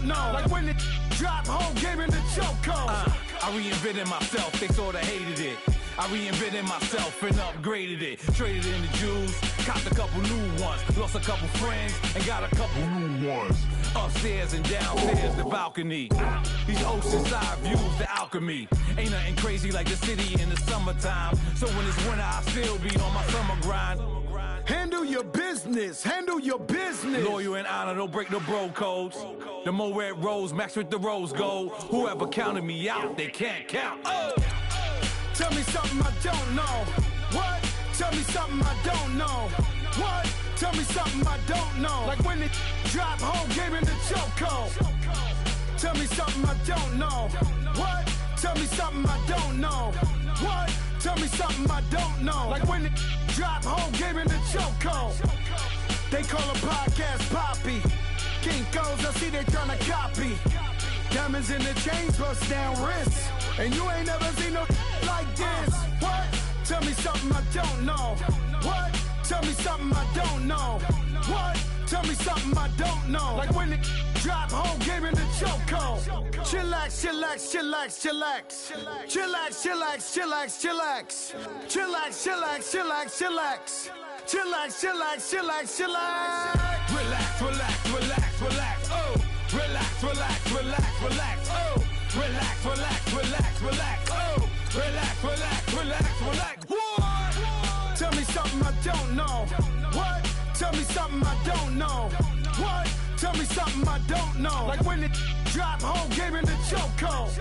don't know. Like when it drop, whole game in the chokehold. I reinvented myself, they sorta hated it. I reinvented myself and upgraded it. Traded in the Jews, copped a couple new ones. Lost a couple friends and got a couple new ones. Upstairs and downstairs, the balcony. These ocean side views, the alchemy. Ain't nothing crazy like the city in the summertime. So when it's winter, I still be on my summer grind. Handle your business, handle your business. Loyal and honor, don't break the bro codes. The more red rose, max with the rose gold. Whoever counted me out, they can't count. Oh! Tell me something I don't know. What? Tell me something I don't know. What? Tell me something I don't know. Like when it drop, whole game in the chokehold. Tell me something I don't know. What? Tell me something I don't know. What? Tell me something I don't know. Like when it drop, whole game in the chokehold. They call a podcast Poppy. Kinkos, I see they tryna copy. Diamonds in the chains, bust down wrists. And you ain't never seen no like this. What? Tell me something I don't know. What? Tell me something I don't know. What? Tell me something I don't know. Like when it drop, whole game in the chokehold. Chillax, chillax, chillax, chillax. Chillax, chillax, chillax, chillax. Chillax, chillax, chillax, chillax. Chillax, chillax, chillax, chillax. Relax, relax, relax, relax. Oh, relax, relax, relax, relax. Oh, relax, relax, relax, relax. Oh, relax, relax, relax, relax. What? Tell me something I don't know. What? Tell me something I don't know. What? Tell me something I don't know. Like when it drop, whole game in the chokehold.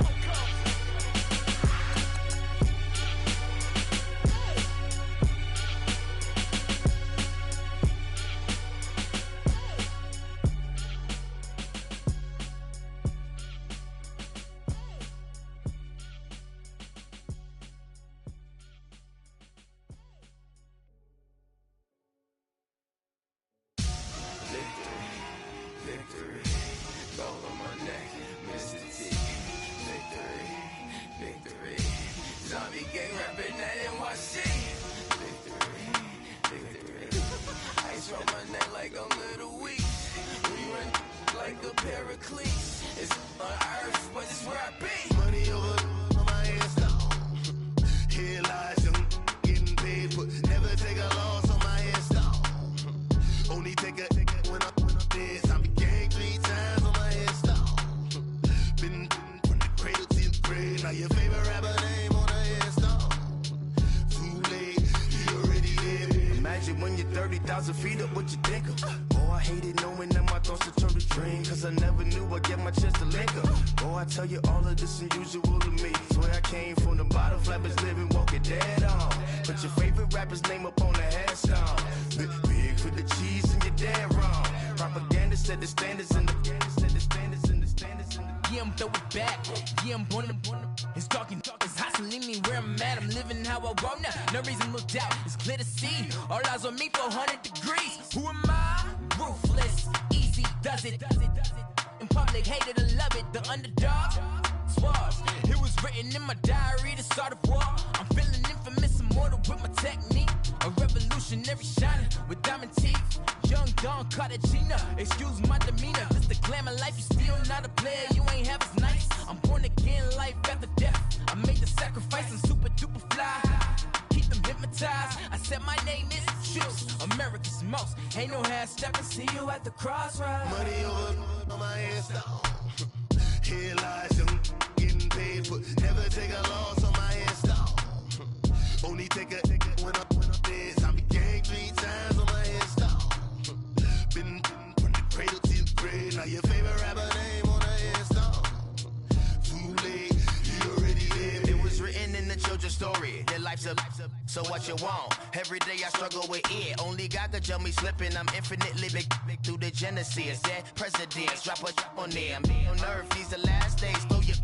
So what you want? Every day I struggle with it. Only God could tell me slipping. I'm infinitely big through the Genesis. That presidents drop a on there. I'm on earth. These the last days. Throw your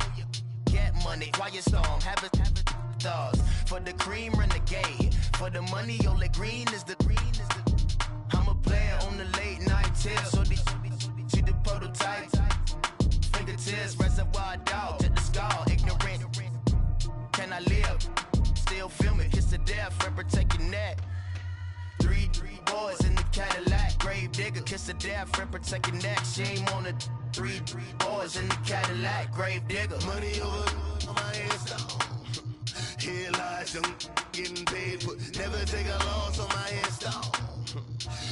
get money. Quiet storm. Have it thoughts. For the cream, renegade. For the money, only green is the green is the. I'm a player on the late night till. So these the prototype. Fingertips, reservoir dog to the skull. Ignorant. Can I live? Still film it, kiss to death, and protect your neck. Three boys in the Cadillac, grave digger, kiss to death, and protect your neck. Shame on it. Three boys in the Cadillac, grave digger. Money over on my headstone. Here lies young getting paid, but never take a loss on my headstone.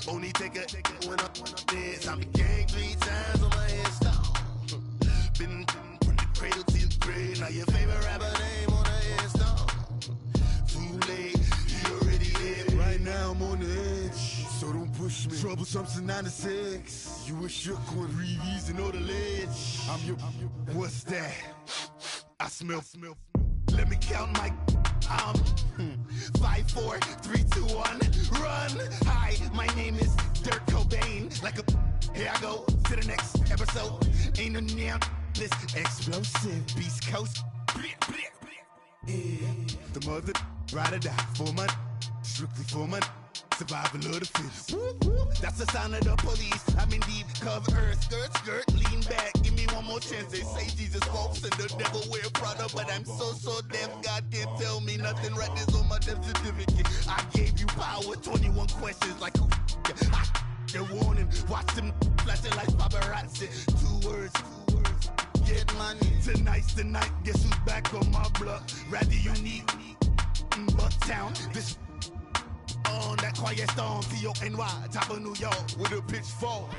Only take a when I'm dead. I'm gang 3 times on my headstone. Been from the cradle to the grave. Now your favorite rapper name on the headstone. Too late, you already dead. Right now I'm on the edge, so don't push me. Troublesome to 9 to 6. You a shook one, breathe easy, know the ledge. I'm your, what's that? I smell. Let me count my. 5, 4, 3, 2, 1, run. Hi, my name is Dirk Cobain. Like a, here I go to the next episode. Ain't no damn this explosive Beast Coast. Yeah. The mother ride or die for my, strictly for my. Survival of the fittest. That's the sound of the police. I'm in deep cover earth. Skirt, lean back. Give me one more chance. They say Jesus folks and the devil wear Prada, but I'm so deaf. God can't tell me nothing. Right this on my death certificate. I gave you power. 21 questions like who? They're warning. Watch them flashing like paparazzi. 2 words. Get money. Tonight's the night. Guess who's back on my block? Rather unique. Bucktown. This. On that quiet storm, T-O-N-Y, top of New York, with a pitchfork.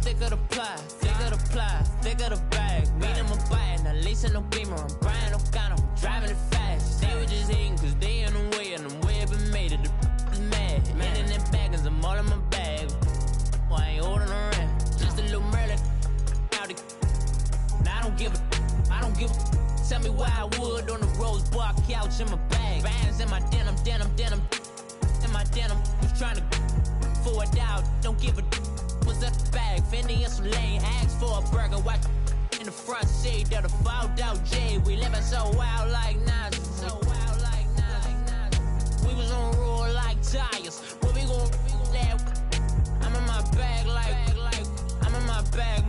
Thicker the pie, thicker the bag. Meet him a bite, now lacing no beamer. I'm Brian O'Connor, I'm driving it fast. They were just hating cause they in the way, and the way I've been made it. The is mad. Man in them baggins, I'm all in my bag. Well, I ain't holding around. Just a little Merlin. Now I don't give a. Tell me why I would on the rose bar couch in my bag. Bands in my denim. In my denim, just trying to forward out. Don't give a. Was up the bag, Fendi and some lane, asked for a burger, watch in the front seat of the fouled out J. We living so wild like Nas, We was on roll like tires. What we gon' that? I'm in my bag like I'm in my bag,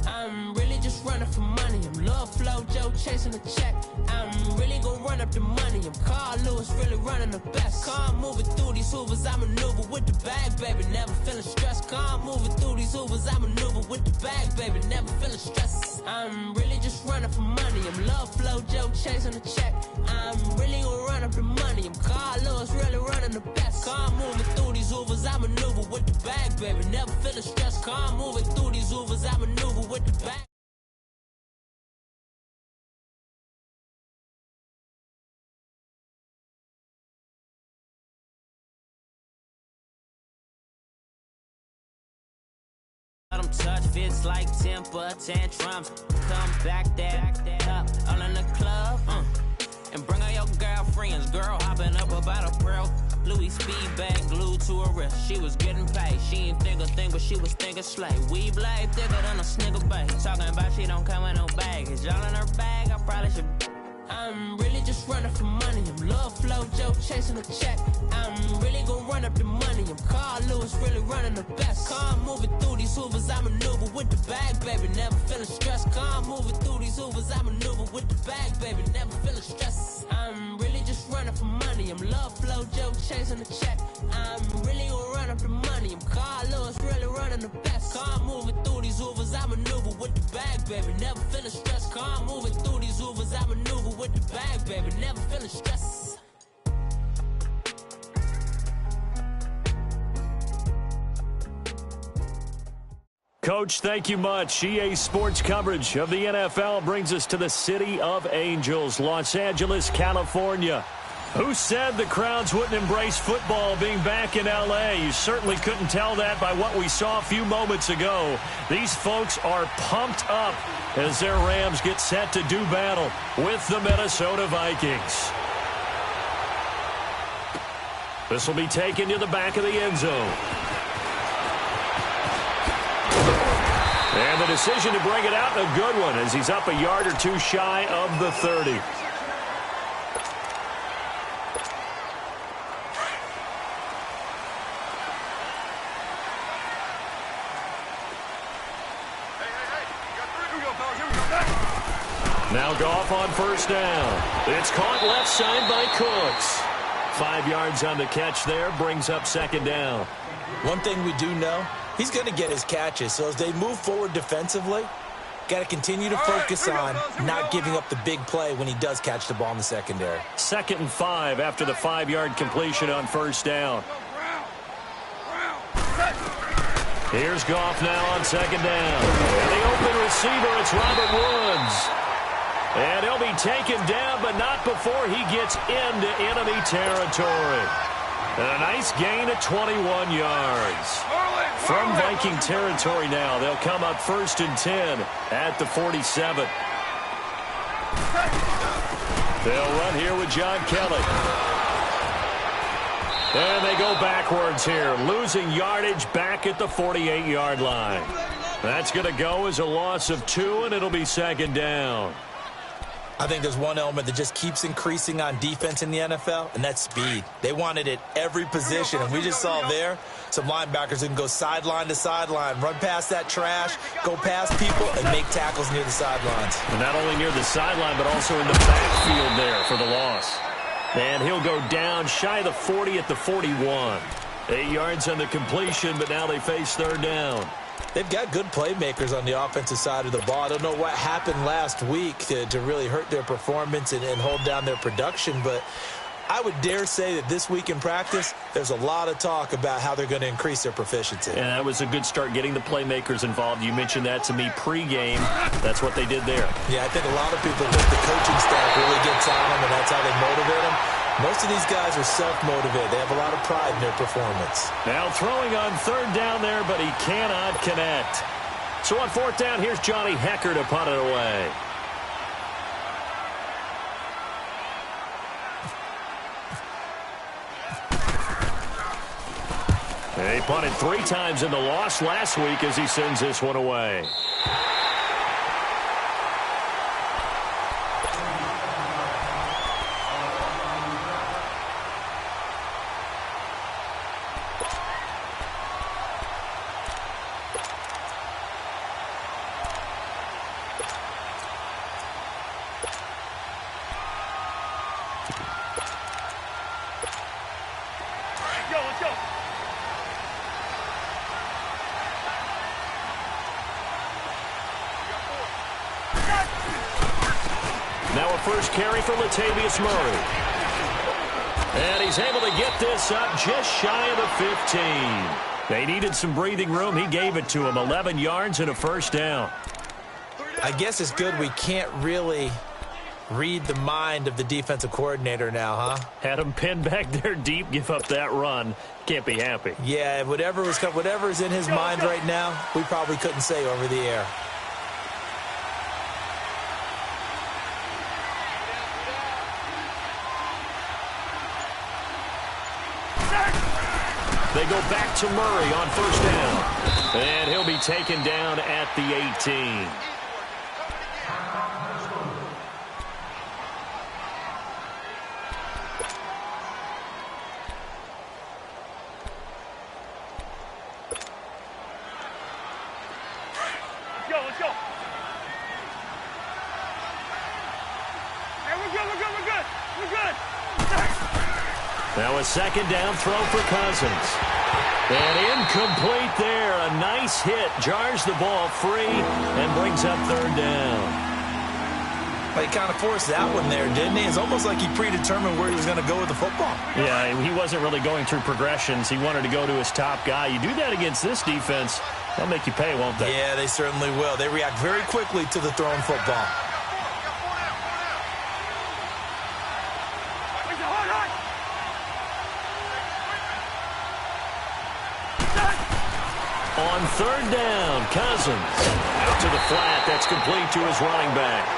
I'm really just running for money. I'm Love Flow Joe chasing the check. I'm really gon' run up the money. I'm Carl Lewis, really running the best. Car moving through these Hoovers, I maneuver with the bag, baby. Never feeling stressed. Car moving through these Hoovers, I maneuver with the bag, baby. Never feeling stressed. I'm really just running for money. I'm Love Flow Joe chasing the check. I'm really gon' run up the money. I'm Carl Lewis, really running the best. Car moving through these Hoovers, I maneuver with the bag, baby. Never feeling stressed. Car moving through these Hoovers, I maneuver with the bag. Touch fits like temper tantrums. Come back that up, all in the club, and bring all your girlfriends. Girl hopping up about a pearl Louis speed bag glued to her wrist. She was getting paid. She ain't think a thing, but she was thinking slay. We blade thicker than a snigger bag. Talking about she don't come with no baggage. All in her bag, I probably should. I'm really just running for money. I'm Love Flow Joe chasing a check. I'm really gon' run up the money. I'm Carl Lewis, really running the best. Car moving through these Hoovers, I maneuver with the bag, baby. Never feeling stressed. Car moving through these Hoovers, I maneuver with the bag, baby. Never feeling stressed. I'm really just running for money. I'm Love Flow Joe chasing a check. I'm really gon' run up the money. I'm Carl Lewis, really running the best. Car moving through these Hoovers, I maneuver with the bag, baby. Never feeling stressed. Car moving through these Hoovers, I maneuver with the bag, baby. Never feeling stressed. Coach, thank you much. EA Sports coverage of the NFL brings us to the City of Angels, Los Angeles, California. Who said the crowds wouldn't embrace football being back in L.A.? You certainly couldn't tell that by what we saw a few moments ago. These folks are pumped up as their Rams get set to do battle with the Minnesota Vikings. This will be taken to the back of the end zone. And the decision to bring it out, a good one, as he's up a yard or two shy of the 30. Now Goff on first down. It's caught left side by Cooks. 5 yards on the catch there, brings up second down. One thing we do know, he's going to get his catches. So as they move forward defensively, got to continue to focus on not giving up the big play when he does catch the ball in the secondary. 2nd and 5 after the 5-yard completion on first down. Here's Goff now on second down. And the open receiver, it's Robert Woods. And he'll be taken down, but not before he gets into enemy territory. And a nice gain of 21 yards. From Viking territory now, they'll come up 1st and 10 at the 47. They'll run here with John Kelly. And they go backwards here, losing yardage back at the 48-yard line. That's going to go as a loss of 2, and it'll be second down. I think there's one element that just keeps increasing on defense in the NFL, and that's speed. They want it at every position, and we just saw there some linebackers who can go sideline to sideline, run past that trash, go past people, and make tackles near the sidelines. And not only near the sideline, but also in the backfield there for the loss. And he'll go down shy of the 40 at the 41. 8 yards on the completion, but now they face third down. They've got good playmakers on the offensive side of the ball. I don't know what happened last week to really hurt their performance and hold down their production, but I would dare say that this week in practice, there's a lot of talk about how they're going to increase their proficiency. And that was a good start, getting the playmakers involved. You mentioned that to me pregame. That's what they did there. Yeah, I think a lot of people think the coaching staff really gets on them, and that's how they motivate them. Most of these guys are self-motivated. They have a lot of pride in their performance. Now throwing on third down there, but he cannot connect. So on fourth down, here's Johnny Hecker to punt it away. He punted 3 times in the loss last week as he sends this one away. Now a first carry for Latavius Murray. And he's able to get this up just shy of the 15. They needed some breathing room. He gave it to him. 11 yards and a first down. I guess it's good we can't really read the mind of the defensive coordinator now, huh? Had him pinned back there deep, give up that run. Can't be happy. Yeah, whatever's in his mind right now, we probably couldn't say over the air. They go back to Murray on first down. And he'll be taken down at the 18. Let's go. Hey, we're good. Now a second down throw for Cousins. And incomplete there. A nice hit. Jars the ball free and brings up third down. Well, he kind of forced that one there, didn't he? It's almost like he predetermined where he was going to go with the football. Yeah, he wasn't really going through progressions. He wanted to go to his top guy. You do that against this defense, they'll make you pay, won't they? Yeah, they certainly will. They react very quickly to the thrown football. On third down, Cousins out to the flat. That's complete to his running back.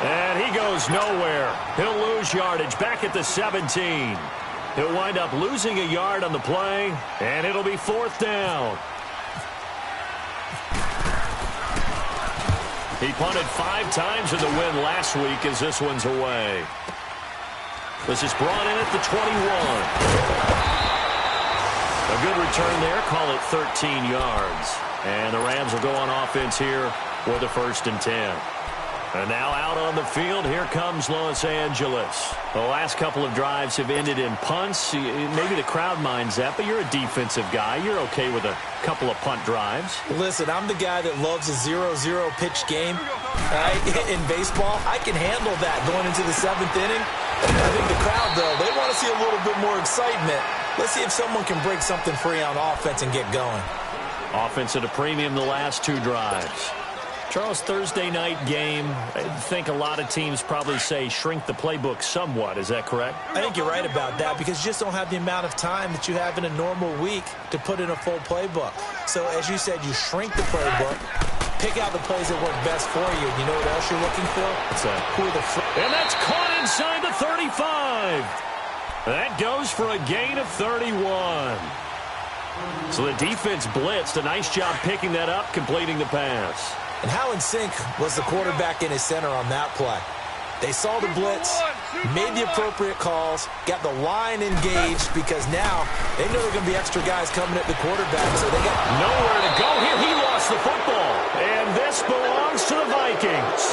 And he goes nowhere. He'll lose yardage back at the 17. He'll wind up losing a yard on the play, and it'll be fourth down. He punted 5 times in the win last week as this one's away. This is brought in at the 21. A good return there. Call it 13 yards. And the Rams will go on offense here with a 1st and 10. And now out on the field, here comes Los Angeles. The last couple of drives have ended in punts. Maybe the crowd minds that, but you're a defensive guy. You're okay with a couple of punt drives. Listen, I'm the guy that loves a 0-0 pitch game. In baseball, I can handle that going into the 7th inning. I think the crowd, though, they want to see a little bit more excitement. Let's see if someone can break something free on offense and get going. Offense at a premium the last 2 drives. Charles, Thursday night game, I think a lot of teams probably say shrink the playbook somewhat. Is that correct? I think you're right about that because you just don't have the amount of time that you have in a normal week to put in a full playbook. So, as you said, you shrink the playbook, pick out the plays that work best for you. You know what else you're looking for? Who are the and that's caught inside the 35. That goes for a gain of 31. So the defense blitzed. A nice job picking that up, completing the pass. And how in sync was the quarterback in his center on that play? They saw the blitz, made the appropriate calls, got the line engaged because now they know there are going to be extra guys coming at the quarterback, so they got nowhere to go here. He lost the football, and this belongs to the Vikings.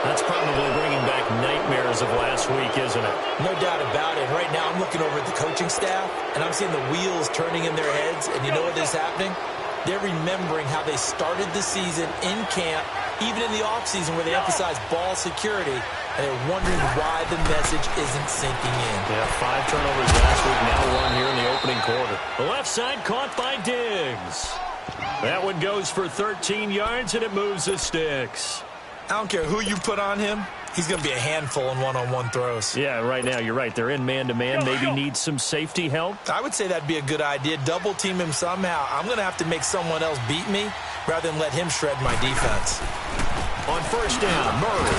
That's probably bringing back nightmares of last week, isn't it? No doubt about it. Right now I'm looking over at the coaching staff, and I'm seeing the wheels turning in their heads, and you know what is happening? They're remembering how they started the season in camp, even in the offseason where they emphasized ball security, and they're wondering why the message isn't sinking in. Yeah, 5 turnovers last week, now 1 here in the opening quarter. The left side caught by Diggs. That one goes for 13 yards, and it moves the sticks. I don't care who you put on him. He's going to be a handful in one-on-one throws. Yeah, right now, you're right. They're in man-to-man. Maybe need some safety help. I would say that'd be a good idea. Double team him somehow. I'm going to have to make someone else beat me rather than let him shred my defense. On 1st down, Murray.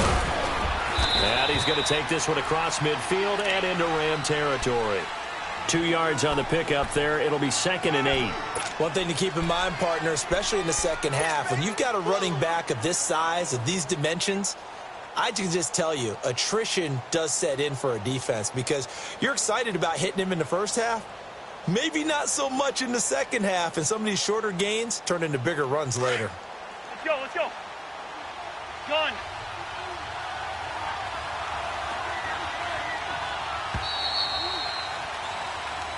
And he's going to take this one across midfield and into Ram territory. 2 yards on the pickup there. It'll be 2nd and 8. One thing to keep in mind, partner, especially in the second half, when you've got a running back of this size, of these dimensions, I can just tell you, attrition does set in for a defense because you're excited about hitting him in the first half. Maybe not so much in the second half, and some of these shorter gains turn into bigger runs later. Let's go. Gun.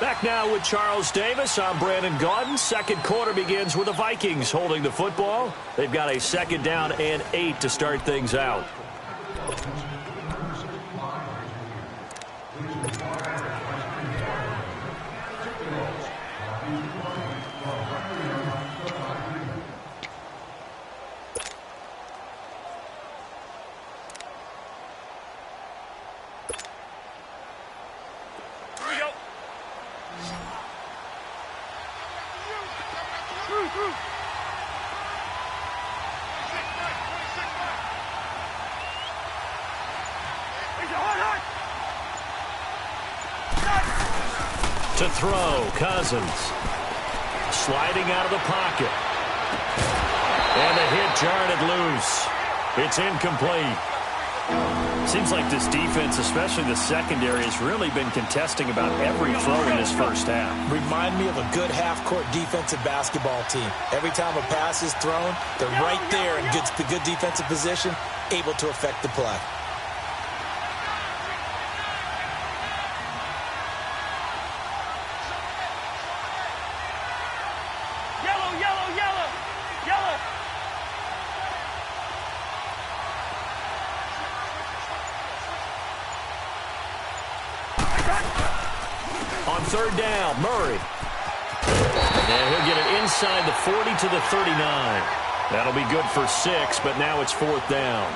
Back now with Charles Davis. I'm Brandon Gaudin. Second quarter begins with the Vikings holding the football. They've got a 2nd down and 8 to start things out. To throw, Cousins. Sliding out of the pocket. And the hit jarred it loose. It's incomplete. Seems like this defense, especially the secondary, has really been contesting about every throw in this first half. Remind me of a good half-court defensive basketball team. Every time a pass is thrown, they're right there in good defensive position, able to affect the play. On 3rd down, Murray. And he'll get it inside the 40 to the 39. That'll be good for 6, but now it's 4th down.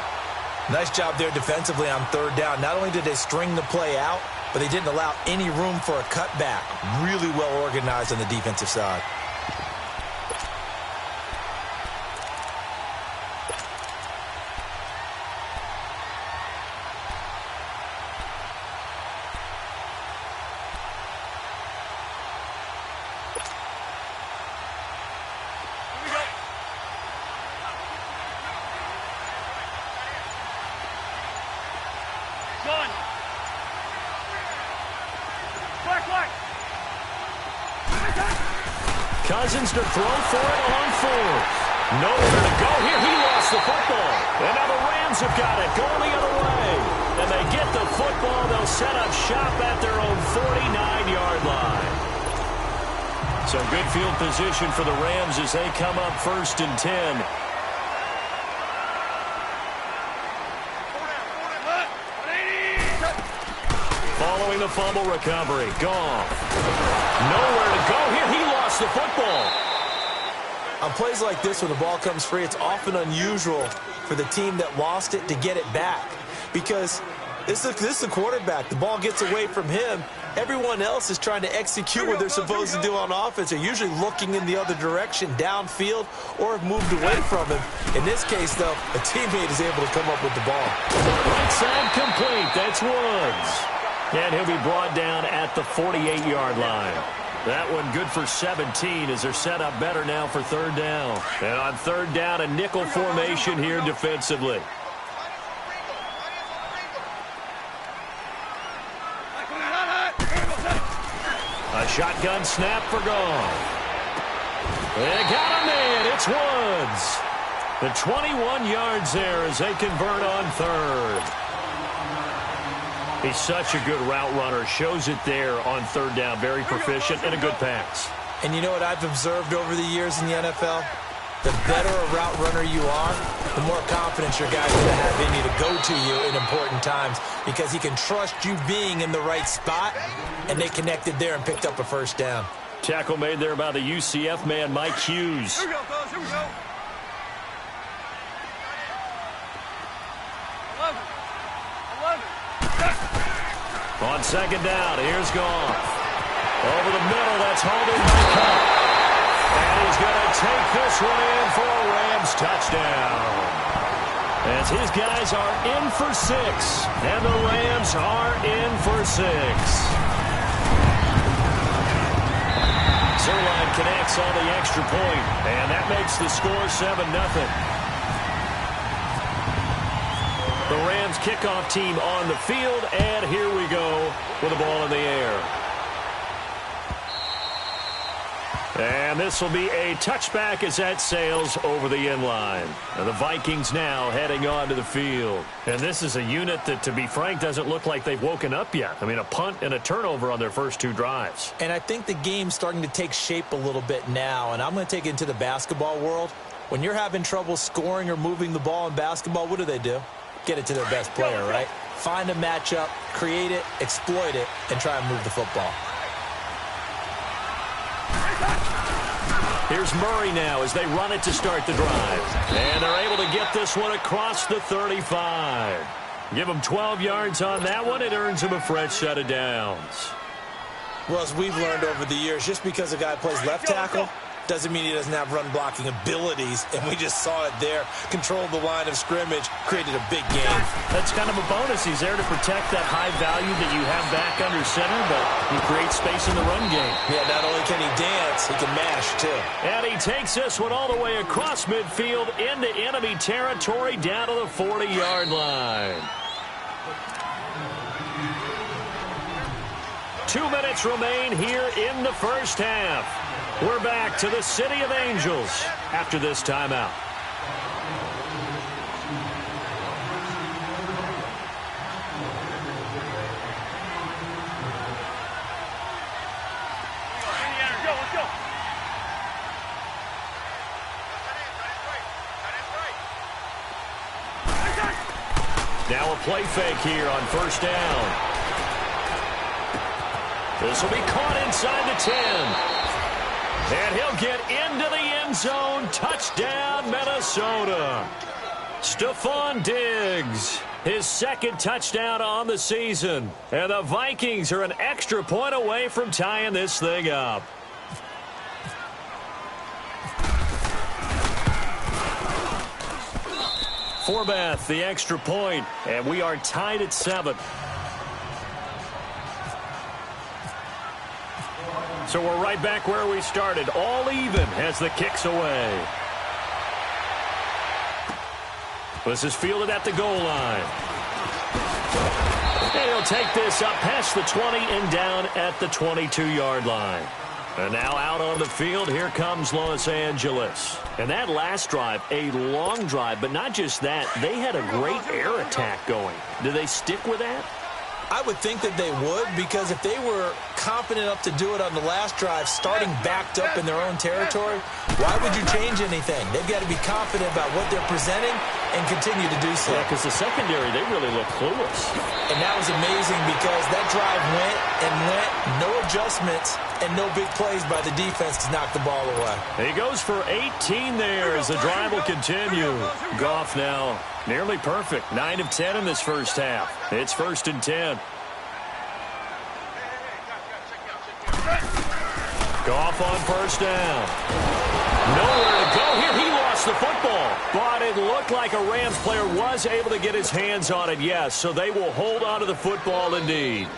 Nice job there defensively on 3rd down. Not only did they string the play out, but they didn't allow any room for a cutback. Really well organized on the defensive side. Cousins to throw for it on fourth. Nowhere to go here. He lost the football. And now the Rams have got it going the other way. And they get the football. They'll set up shop at their own 49-yard line. So good field position for the Rams as they come up 1st and 10. Following the fumble recovery. Goff. Nowhere to go here. He lost the football. On plays like this, when the ball comes free, it's often unusual for the team that lost it to get it back. Because this is the quarterback. The ball gets away from him. Everyone else is trying to execute what they're supposed to do on offense. They're usually looking in the other direction, downfield, or have moved away from him. In this case, though, a teammate is able to come up with the ball. Right side complete. That's Woods. And he'll be brought down at the 48-yard line. That one good for 17 as they're set up better now for 3rd down. And on 3rd down, a nickel formation here defensively. A shotgun snap for Goff. They got a man. It's Woods. The 21 yards there as they convert on 3rd. He's such a good route runner. Shows it there on 3rd down. Very proficient and a good pass. And you know what I've observed over the years in the NFL? The better a route runner you are, the more confidence your guy's going to have in you to go to you in important times because he can trust you being in the right spot, and they connected there and picked up a 1st down. Tackle made there by the UCF man, Mike Hughes. Here we go, fellas. Here we go. 11. On 2nd down, here's Goff. Over the middle, that's holding by Cup. And he's going to take this one in for a Rams touchdown. As his guys are in for 6, and the Rams are in for 6. Zerline connects on the extra point, and that makes the score 7-0. The Rams kickoff team on the field, and here we go with the ball in the air. And this will be a touchback as that sails over the end line. And the Vikings now heading onto the field. And this is a unit that, to be frank, doesn't look like they've woken up yet. I mean, a punt and a turnover on their first 2 drives. And I think the game's starting to take shape a little bit now. And I'm going to take it into the basketball world. When you're having trouble scoring or moving the ball in basketball, what do? Get it to their best player, right? Find a matchup, create it, exploit it, and try and move the football. Here's Murray now as they run it to start the drive. And they're able to get this one across the 35. Give them 12 yards on that one. It earns them a fresh set of downs. Well, as we've learned over the years, just because a guy plays left tackle doesn't mean he doesn't have run-blocking abilities, and we just saw it there. Controlled the line of scrimmage, created a big game. That's kind of a bonus. He's there to protect that high value that you have back under center, but he creates space in the run game. Yeah, not only can he dance, he can mash, too. And he takes this one all the way across midfield into enemy territory down to the 40-yard line. 2 minutes remain here in the first half. We're back to the City of Angels after this timeout. Let's go. Now a play fake here on 1st down. This will be caught inside the 10. And he'll get into the end zone. Touchdown, Minnesota. Stephon Diggs, his 2nd touchdown on the season. And the Vikings are an extra point away from tying this thing up. Forbath, the extra point. And we are tied at 7. So we're right back where we started, all even as the kick's away. This is fielded at the goal line. And he'll take this up past the 20 and down at the 22-yard line. And now out on the field, here comes Los Angeles. And that last drive, a long drive, but not just that, they had a great air attack going. Do they stick with that? I would think that they would, because if they were confident enough to do it on the last drive, starting backed up in their own territory, why would you change anything? They've got to be confident about what they're presenting and continue to do so. Yeah, because the secondary, they really look clueless. And that was amazing because that drive went and went, no adjustments and no big plays by the defense to knock the ball away. He goes for 18 there as the drive will continue. Goff now nearly perfect. 9 of 10 in this first half. It's 1st and 10. Goff on first down. Nowhere to go here. He lost the football. But it looked like a Rams player was able to get his hands on it, yes. So they will hold on to the football indeed.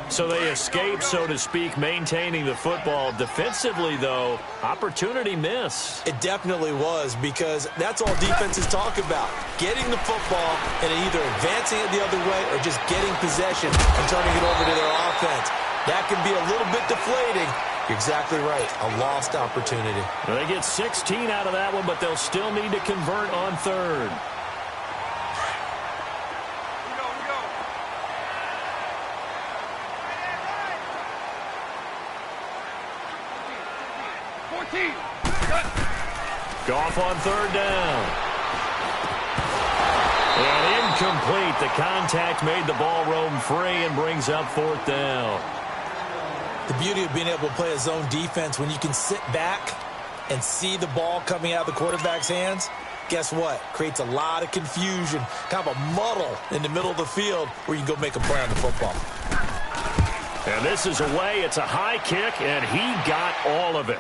So they escape, so to speak, maintaining the football. Defensively, though, opportunity miss. It definitely was, because that's all defenses talk about. Getting the football and either advancing it the other way or just getting possession and turning it over to their offense. That can be a little bit deflating. You're exactly right. A lost opportunity. Well, they get 16 out of that one, but they'll still need to convert on third. Goff on third down. And incomplete. The contact made the ball roam free and brings up 4th down. The beauty of being able to play a zone defense, when you can sit back and see the ball coming out of the quarterback's hands, guess what? Creates a lot of confusion, kind of a muddle in the middle of the field where you can go make a play on the football. And this is away. It's a high kick, and he got all of it.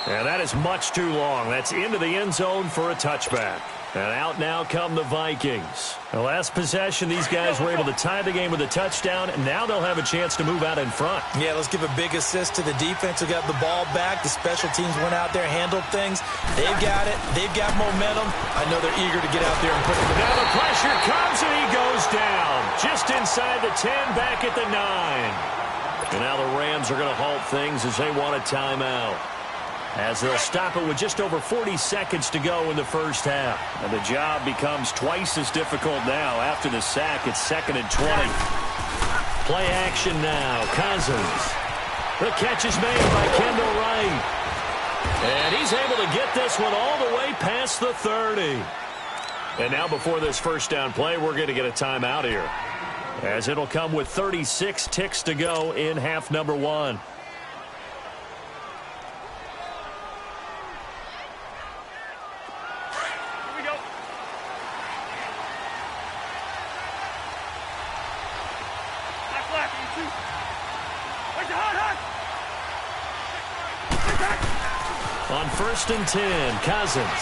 And that is much too long. That's into the end zone for a touchback. And out now come the Vikings. The last possession, these guys were able to tie the game with a touchdown, and now they'll have a chance to move out in front. Yeah, let's give a big assist to the defense who got the ball back. The special teams went out there, handled things. They've got it. They've got momentum. I know they're eager to get out there and put it together. Now the pressure comes, and he goes down. Just inside the 10, back at the 9. And now the Rams are going to halt things as they want a timeout, as they'll stop it with just over 40 seconds to go in the first half. And the job becomes twice as difficult now. After the sack, it's 2nd and 20. Play action now. Cousins. The catch is made by Kendall Wright. And he's able to get this one all the way past the 30. And now before this first down play, we're going to get a timeout here, as it'll come with 36 ticks to go in half number 1. On 1st and 10, Cousins.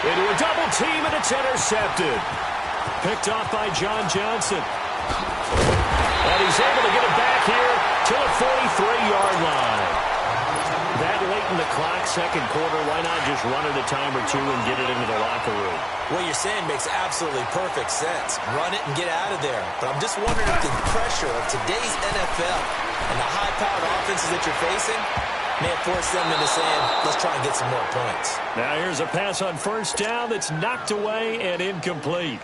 Into a double team, and it's intercepted. Picked off by John Johnson. And he's able to get it back here to the 43-yard line. That late in the clock, second quarter, why not just run it a time or two and get it into the locker room? What you're saying makes absolutely perfect sense. Run it and get out of there. But I'm just wondering if the pressure of today's NFL and the high-powered offenses that you're facing may have forced them into saying, let's try and get some more points. Now here's a pass on first down that's knocked away and incomplete.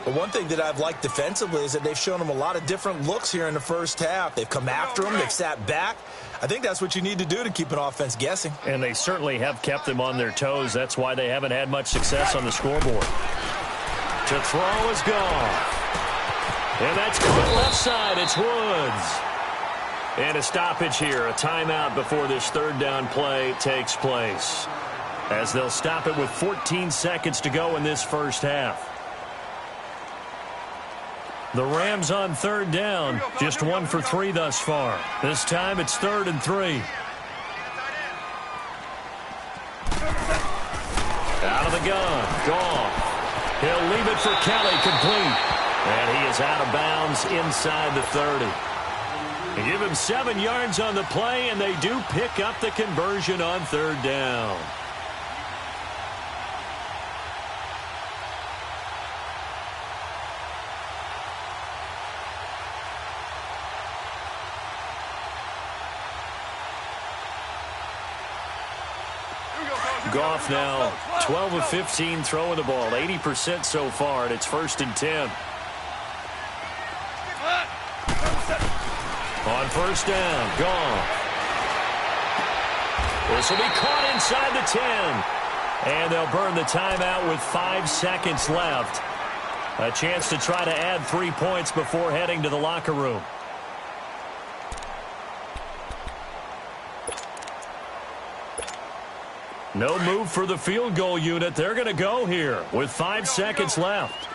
But one thing that I've liked defensively is that they've shown them a lot of different looks here in the first half. They've come after them. They've sat back. I think that's what you need to do to keep an offense guessing. And they certainly have kept them on their toes. That's why they haven't had much success on the scoreboard. To throw is gone. And that's caught left side. It's Woods. And a stoppage here, a timeout before this third down play takes place, as they'll stop it with 14 seconds to go in this first half. The Rams on third down, just 1 for 3 thus far. This time it's 3rd and 3. Out of the gun, Goff. He'll leave it for Kelly, complete. And he is out of bounds inside the 30. They give him 7 yards on the play, and they do pick up the conversion on third down. Goff now 12 of 15 throwing the ball, 80% so far, and it's 1st and 10. On 1st down, Goff. This will be caught inside the 10. And they'll burn the timeout with 5 seconds left. A chance to try to add 3 points before heading to the locker room. No move for the field goal unit. They're going to go here with 5 seconds left. We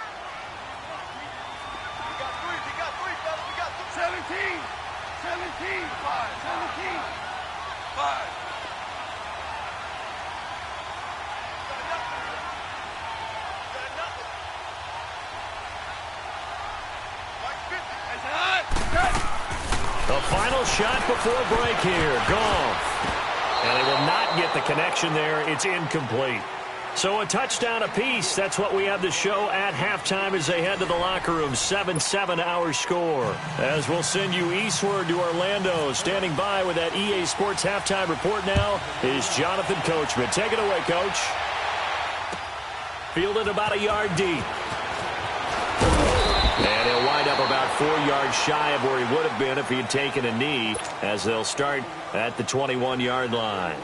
got three, fellas. We got 17. 17. 5. 17. 5. The final shot before break here. Goff. And they will not get the connection there. It's incomplete. So a touchdown apiece. That's what we have to show at halftime as they head to the locker room. 7-7 our score. As we'll send you eastward to Orlando. Standing by with that EA Sports halftime report now is Jonathan Coachman. Take it away, Coach. Fielded about a yard deep. And he'll wind up about 4 yards shy of where he would have been if he had taken a knee, as they'll start at the 21-yard line.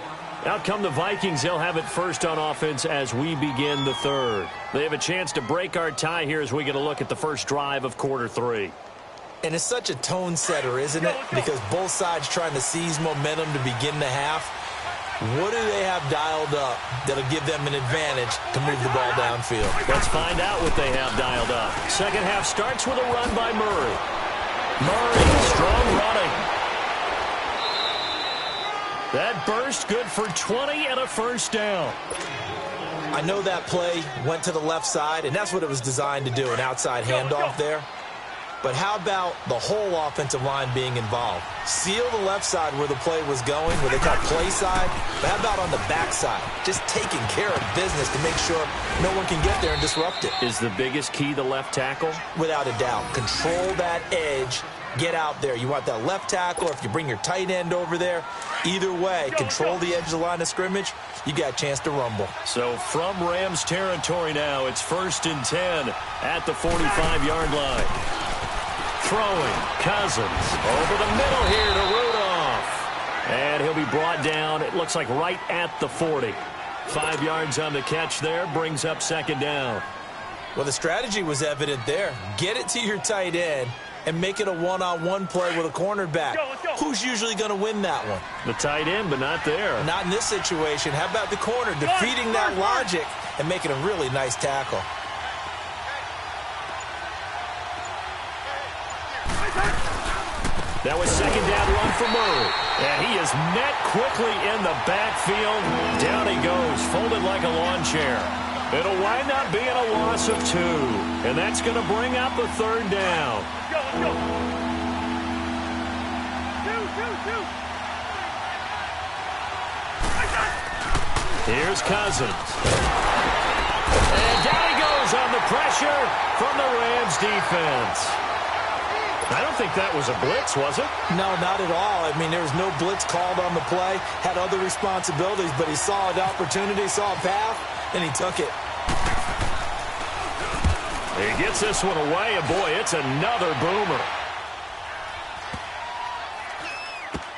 Out come the Vikings. They'll have it first on offense as we begin the third. They have a chance to break our tie here as we get a look at the first drive of quarter 3. And it's such a tone setter, isn't it? Because both sides trying to seize momentum to begin the half. What do they have dialed up that'll give them an advantage to move the ball downfield? Let's find out what they have dialed up. Second half starts with a run by Murray. Murray, strong running. That burst good for 20 and a first down. I know that play went to the left side, and that's what it was designed to do, an outside handoff there. But how about the whole offensive line being involved? Seal the left side where the play was going, where they call play side. But how about on the back side? Just taking care of business to make sure no one can get there and disrupt it. Is the biggest key the left tackle? Without a doubt. Control that edge. Get out there. You want that left tackle, or if you bring your tight end over there, either way, control the edge of the line of scrimmage, you got a chance to rumble. So from Rams territory now, it's 1st and 10 at the 45-yard line. Throwing, Cousins over the middle here to Rudolph. And he'll be brought down, it looks like right at the 40. 5 yards on the catch there, brings up 2nd down. Well, the strategy was evident there. Get it to your tight end and make it a one-on-one play with a cornerback. Who's usually going to win that one? The tight end, but not there. Not in this situation. How about the corner defeating that logic and making a really nice tackle? That was 2nd down run for Murray. And he is met quickly in the backfield. Down he goes, folded like a lawn chair. It'll wind up being a loss of 2. And that's going to bring up the 3rd down. Let's go. Two. Here's Cousins. And down he goes on the pressure from the Rams defense. I don't think that was a blitz, was it? No, not at all. I mean, there was no blitz called on the play. Had other responsibilities, but he saw an opportunity, saw a path, and he took it. He gets this one away, and boy, it's another boomer.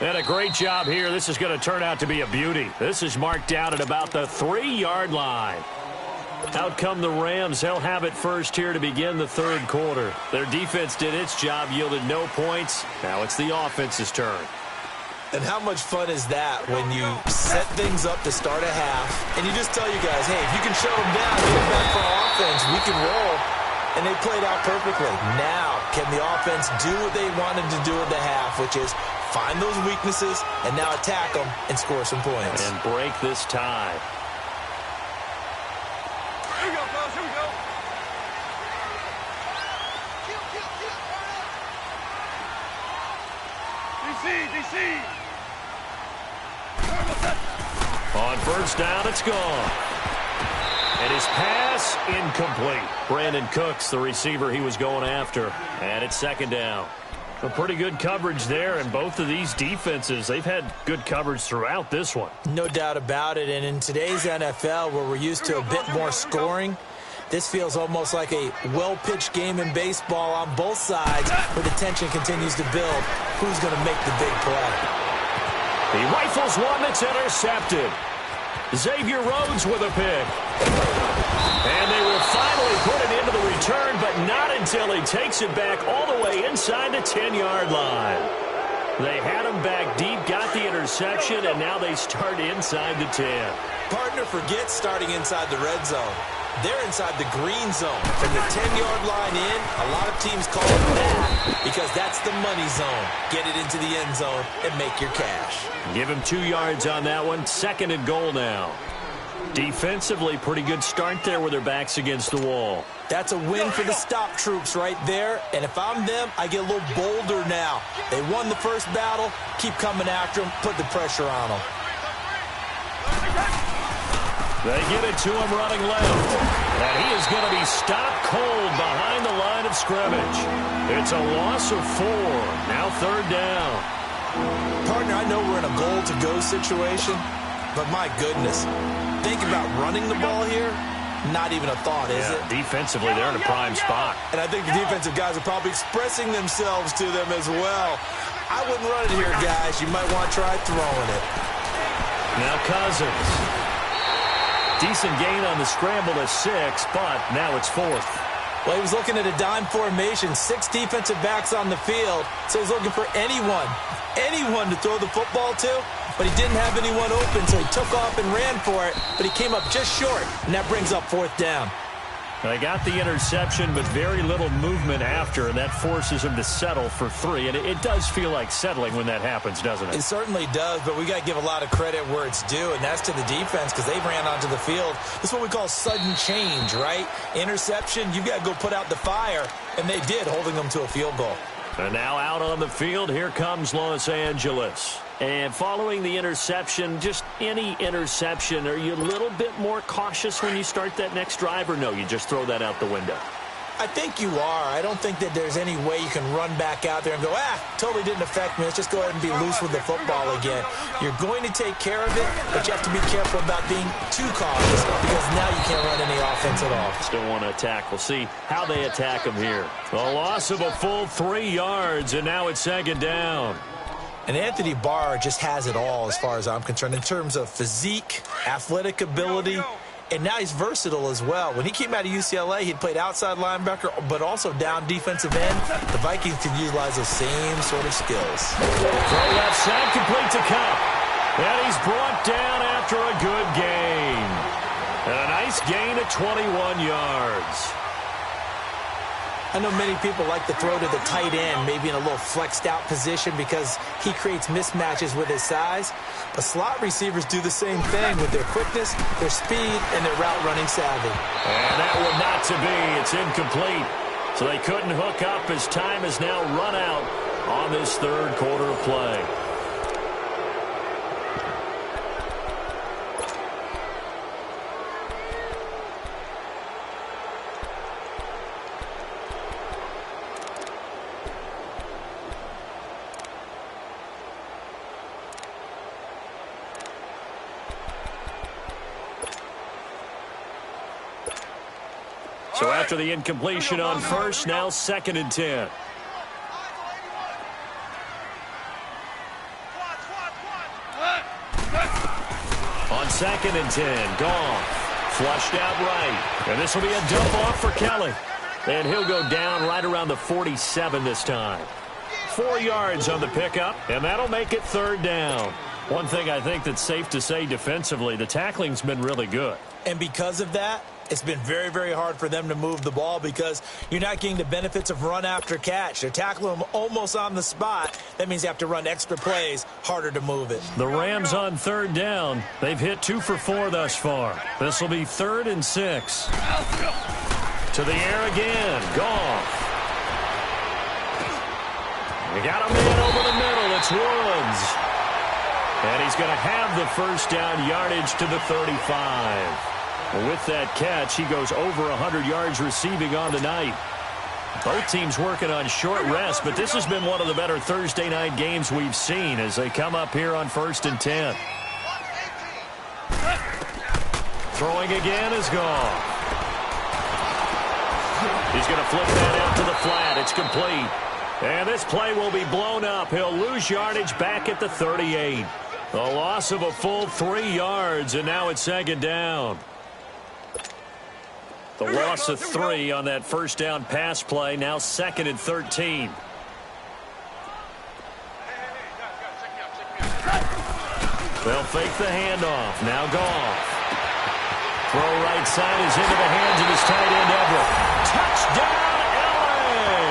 And a great job here. This is going to turn out to be a beauty. This is marked down at about the 3-yard line. Out come the Rams. They'll have it first here to begin the 3rd quarter. Their defense did its job, yielded no points. Now it's the offense's turn. And how much fun is that when you set things up to start a half, and you just tell you guys, hey, if you can shut them down, get it back for our offense, we can roll. And they played out perfectly. Now, can the offense do what they wanted to do at the half, which is find those weaknesses and now attack them and score some points. And break this tie. Here we go, fellas. Here we go. DC. On 1st down, it's gone. And his pass, incomplete. Brandon Cooks, the receiver he was going after. And it's 2nd down. A pretty good coverage there, and both of these defenses, they've had good coverage throughout this one. No doubt about it, and in today's NFL, where we're used to a bit more scoring, this feels almost like a well-pitched game in baseball on both sides, where the tension continues to build. Who's going to make the big play? He rifles one that's intercepted. Xavier Rhodes with a pick. And they will finally put it into the return, but not until he takes it back all the way inside the 10-yard line. They had him back deep, got the interception, and now they start inside the 10. Partner forgets starting inside the red zone. They're inside the green zone. From the 10-yard line in, a lot of teams call it that because that's the money zone. Get it into the end zone and make your cash. Give him 2 yards on that one. 2nd and goal now. Defensively, pretty good start there with their backs against the wall. That's a win for the stop troops right there. And if I'm them, I get a little bolder now. They won the first battle. Keep coming after them. Put the pressure on them. They get it to him running left. And he is going to be stopped cold behind the line of scrimmage. It's a loss of 4. Now 3rd down. Partner, I know we're in a goal-to-go situation, but my goodness. Think about running the ball here. Not even a thought, is it? Defensively, they're in a prime spot. And I think the defensive guys are probably expressing themselves to them as well. I wouldn't run it here, guys. You might want to try throwing it. Now Cousins. Decent gain on the scramble to 6, but now it's 4th. Well, he was looking at a dime formation, 6 defensive backs on the field, so he's looking for anyone to throw the football to, but he didn't have anyone open, so he took off and ran for it, but he came up just short, and that brings up 4th down. They got the interception, but very little movement after, and that forces him to settle for 3. And it does feel like settling when that happens, doesn't it? It certainly does, but we got to give a lot of credit where it's due, and that's to the defense because they ran onto the field. This is what we call sudden change, right? Interception, you got to go put out the fire, and they did, holding them to a field goal. And now out on the field, here comes Los Angeles. And following the interception, just any interception, are you a little bit more cautious when you start that next drive, or no, you just throw that out the window? I think you are. I don't think that there's any way you can run back out there and go, totally didn't affect me. Let's just go ahead and be loose with the football again. You're going to take care of it, but you have to be careful about being too cautious because now you can't run any offense at all. Still want to attack. We'll see how they attack him here. A loss of a full 3 yards, and now it's 2nd down. And Anthony Barr just has it all as far as I'm concerned in terms of physique, athletic ability, and now he's versatile as well. When he came out of UCLA, he'd played outside linebacker, but also down defensive end. The Vikings can utilize those same sort of skills. Throw left side, complete to Cup. And he's brought down after a good gain. And a nice gain of 21 yards. I know many people like to throw to the tight end, maybe in a little flexed out position because he creates mismatches with his size. But slot receivers do the same thing with their quickness, their speed, and their route running savvy. And that one not to be. It's incomplete. So they couldn't hook up as time has now run out on this 3rd quarter of play. So after the incompletion on 1st, now 2nd and 10. On 2nd and 10, Goff flushed out right. And this will be a dump off for Kelly. And he'll go down right around the 47 this time. 4 yards on the pickup, and that'll make it 3rd down. One thing I think that's safe to say defensively, the tackling's been really good. And because of that, it's been very, very hard for them to move the ball because you're not getting the benefits of run after catch. They're tackling them almost on the spot. That means you have to run extra plays, harder to move it. The Rams on 3rd down. They've hit 2 for 4 thus far. This will be 3rd and 6. To the air again. Goff. We got a man over the middle. It's Woods. And he's going to have the 1st down yardage to the 35. With that catch, he goes over 100 yards receiving on the night. Both teams working on short rest, but this has been one of the better Thursday night games we've seen as they come up here on 1st and 10. Throwing again is gone. He's going to flip that out to the flat. It's complete. And this play will be blown up. He'll lose yardage back at the 38. A loss of a full 3 yards, and now it's 2nd down. The loss of 3 on that first down pass play, now 2nd and 13. They'll fake the handoff. Now Goff. Throw right side is into the hands of his tight end, Everett. Touchdown, L.A.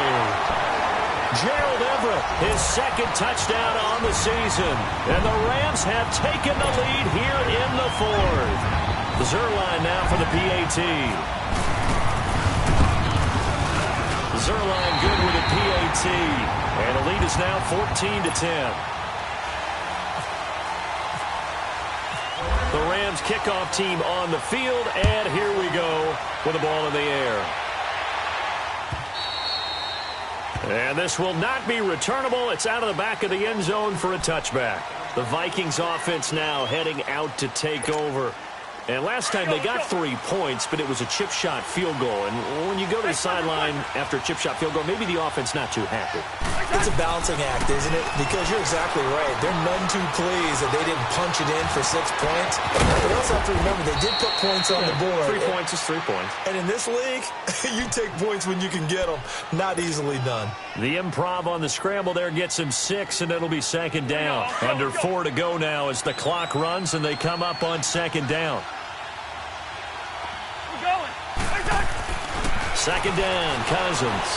Gerald Everett, his 2nd touchdown on the season. And the Rams have taken the lead here in the 4th. The Zerline now for the PAT. Zerline good with a PAT. And the lead is now 14-10. The Rams kickoff team on the field, and here we go with the ball in the air. And this will not be returnable. It's out of the back of the end zone for a touchback. The Vikings offense now heading out to take over. And last time they got 3 points, but it was a chip shot field goal. And when you go to the sideline after a chip shot field goal, maybe the offense not too happy. It's a balancing act, isn't it? Because you're exactly right. They're none too pleased that they didn't punch it in for 6 points. But also have to remember they did put points on the board. 3 points is 3 points. And in this league, you take points when you can get them. Not easily done. The improv on the scramble there gets him 6, and it'll be 2nd down. Under 4 to go now as the clock runs, and they come up on 2nd down. 2nd down, Cousins.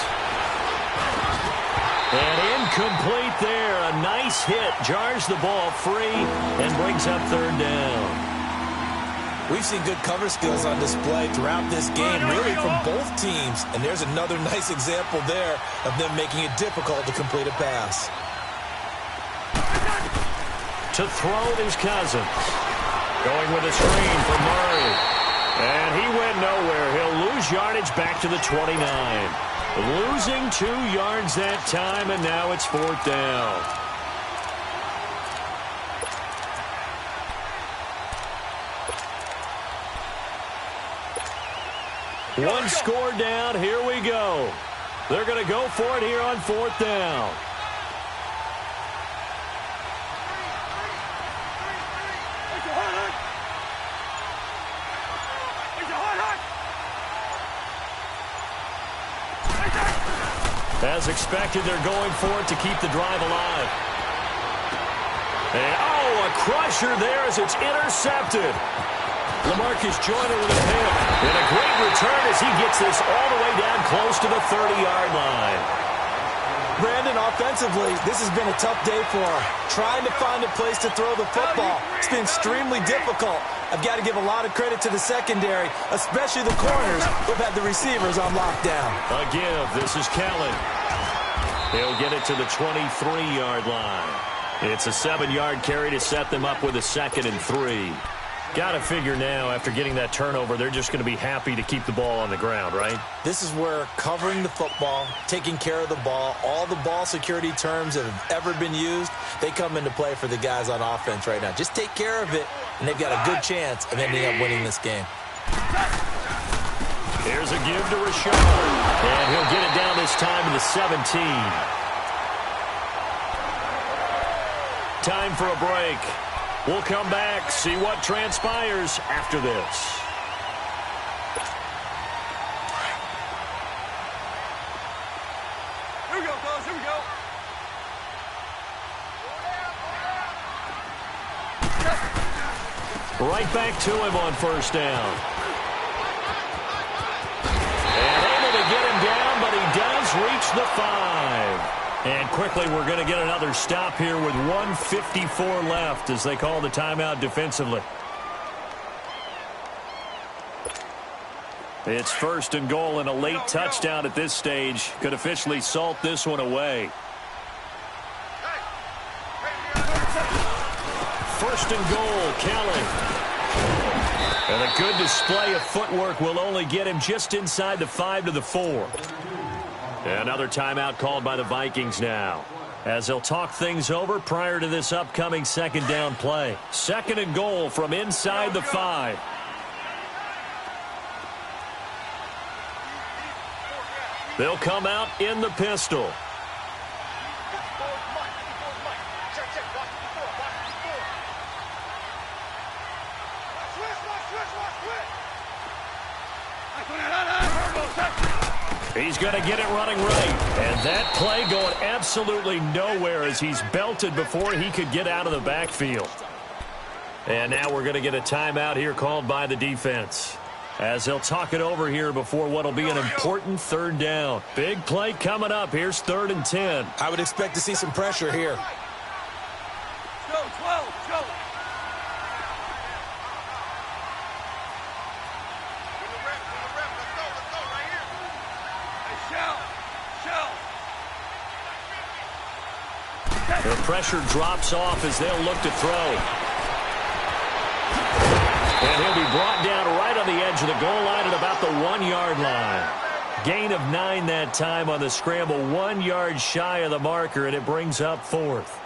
And incomplete there. A nice hit. Jars the ball free and brings up 3rd down. We've seen good cover skills on display throughout this game, really from both teams. And there's another nice example there of them making it difficult to complete a pass. To throw is Cousins. Going with a screen for Murray. And he went nowhere. He'll lose yardage back to the 29. Losing 2 yards that time, and now it's 4th down. One score down. Here we go. They're going to go for it here on 4th down. As expected, they're going for it to keep the drive alive. And, a crusher there as it's intercepted. LaMarcus Joyner with a pick. And a great return as he gets this all the way down close to the 30-yard line. Brandon, offensively, this has been a tough day for him. Trying to find a place to throw the football. It's been extremely difficult. I've got to give a lot of credit to the secondary, especially the corners who've had the receivers on lockdown. A give. This is Kellen. He'll get it to the 23-yard line. It's a 7-yard carry to set them up with a 2nd and 3. Got to figure now, after getting that turnover, they're just going to be happy to keep the ball on the ground, right? This is where covering the football, taking care of the ball, all the ball security terms that have ever been used, they come into play for the guys on offense right now. Just take care of it, and they've got a good chance of ending up winning this game. Here's a give to Rashard, and he'll get it down this time to the 17. Time for a break. We'll come back, see what transpires after this. Here we go, fellas. Here we go. Right back to him on 1st down. And able to get him down, but he does reach the 5. And quickly, we're going to get another stop here with 1:54 left as they call the timeout defensively. It's 1st and goal, and a late touchdown at this stage could officially salt this one away. 1st and goal, Kelly. And a good display of footwork will only get him just inside the 5 to the 4. Another timeout called by the Vikings now, as they'll talk things over prior to this upcoming second down play. Second and goal from inside the 5. They'll come out in the pistol. He's going to get it running right. And that play going absolutely nowhere as he's belted before he could get out of the backfield. And now we're going to get a timeout here called by the defense, as they'll talk it over here before what will be an important third down. Big play coming up. Here's 3rd and 10. I would expect to see some pressure here. Go, 12, go. The pressure drops off as they'll look to throw. And he'll be brought down right on the edge of the goal line at about the 1-yard line. Gain of 9 that time on the scramble, 1 yard shy of the marker, and it brings up 4th.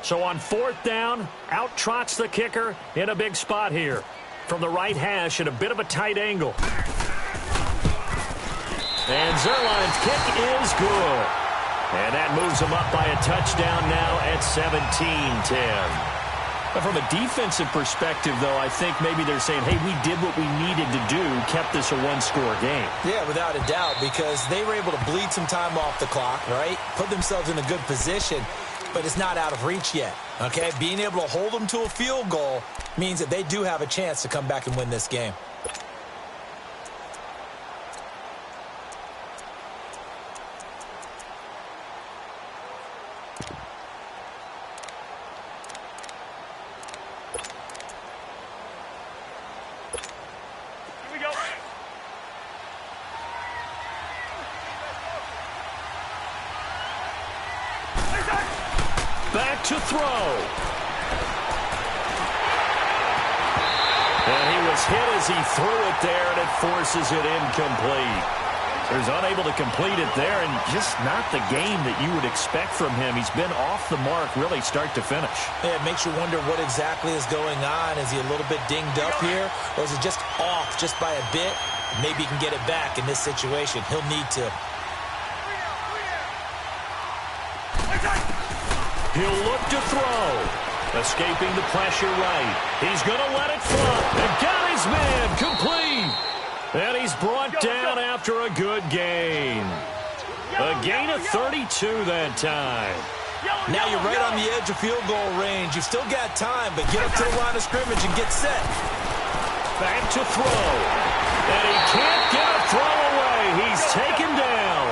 So on 4th down, out trots the kicker in a big spot here. From the right hash at a bit of a tight angle. And Zerline's kick is good. And that moves them up by a touchdown now at 17-10. But from a defensive perspective, though, I think maybe they're saying, hey, we did what we needed to do, kept this a 1-score game. Yeah, without a doubt, because they were able to bleed some time off the clock, right? Put themselves in a good position. But it's not out of reach yet, okay? Being able to hold them to a field goal means that they do have a chance to come back and win this game. Here we go. Back to throw. And he was hit as he threw it there, and it forces it incomplete. So he's unable to complete it there, and just not the game that you would expect from him. He's been off the mark really start to finish. Yeah, it makes you wonder what exactly is going on. Is he a little bit dinged up here, or is it just off just by a bit? Maybe he can get it back in this situation. He'll need to. He'll look to throw. Escaping the pressure right. He's going to let it fly. And got his man complete. And he's brought down after a good gain. A gain of 32 that time. Now you're right on the edge of field goal range. You've still got time, but get up to the line of scrimmage and get set. Back to throw. And he can't get a throw away. He's taken down.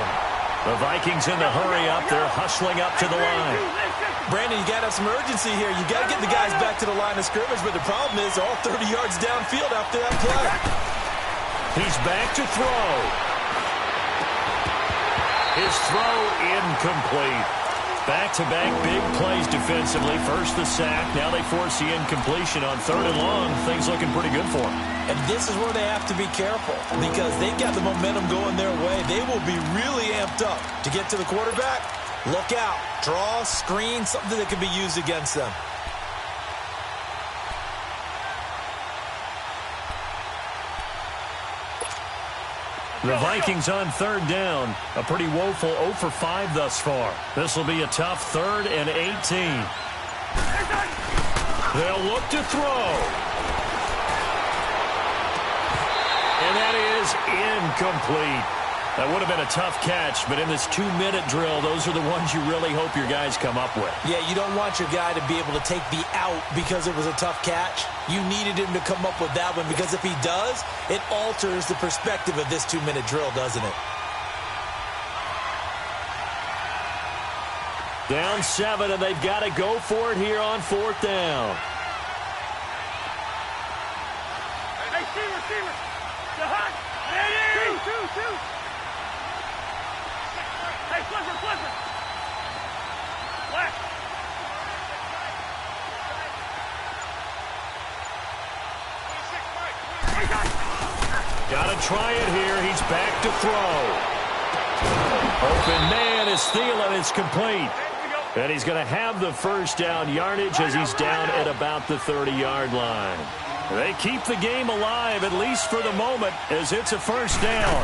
The Vikings in the hurry up. They're hustling up to the line. Brandon, you got to have some urgency here. You got to get the guys back to the line of scrimmage, but the problem is all 30 yards downfield after that play. He's back to throw. His throw incomplete. Back-to-back big plays defensively. First the sack. Now they force the incompletion on 3rd and long. Things looking pretty good for them. And this is where they have to be careful because they've got the momentum going their way. They will be really amped up to get to the quarterback. Look out. Draw, screen, something that can be used against them. The Vikings on 3rd down. A pretty woeful 0 for 5 thus far. This will be a tough 3rd and 18. They'll look to throw. And that is incomplete. That would have been a tough catch, but in this 2-minute drill, those are the ones you really hope your guys come up with. Yeah, you don't want your guy to be able to take the out because it was a tough catch. You needed him to come up with that one because if he does, it alters the perspective of this 2-minute drill, doesn't it? Down 7, and they've got to go for it here on 4th down. Hey, receiver. The hunt. Hey, two. Hey, flipper. Left. Got to try it here. He's back to throw. Open man is Thielen. It's complete. And he's going to have the first down yardage as he's down at about the 30-yard line. They keep the game alive, at least for the moment, as it's a first down.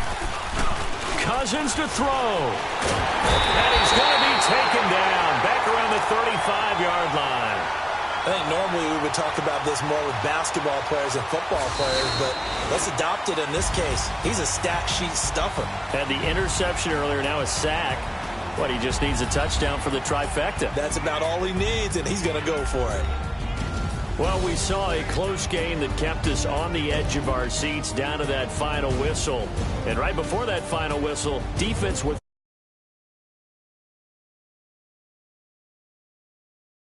Cousins to throw. And he's going to be taken down back around the 35-yard line. I think normally we would talk about this more with basketball players and football players, but let's adopt it in this case. He's a stat sheet stuffer. Had the interception earlier, now a sack. What, he just needs a touchdown for the trifecta. That's about all he needs, and he's going to go for it. Well, we saw a close game that kept us on the edge of our seats down to that final whistle. And right before that final whistle, defense with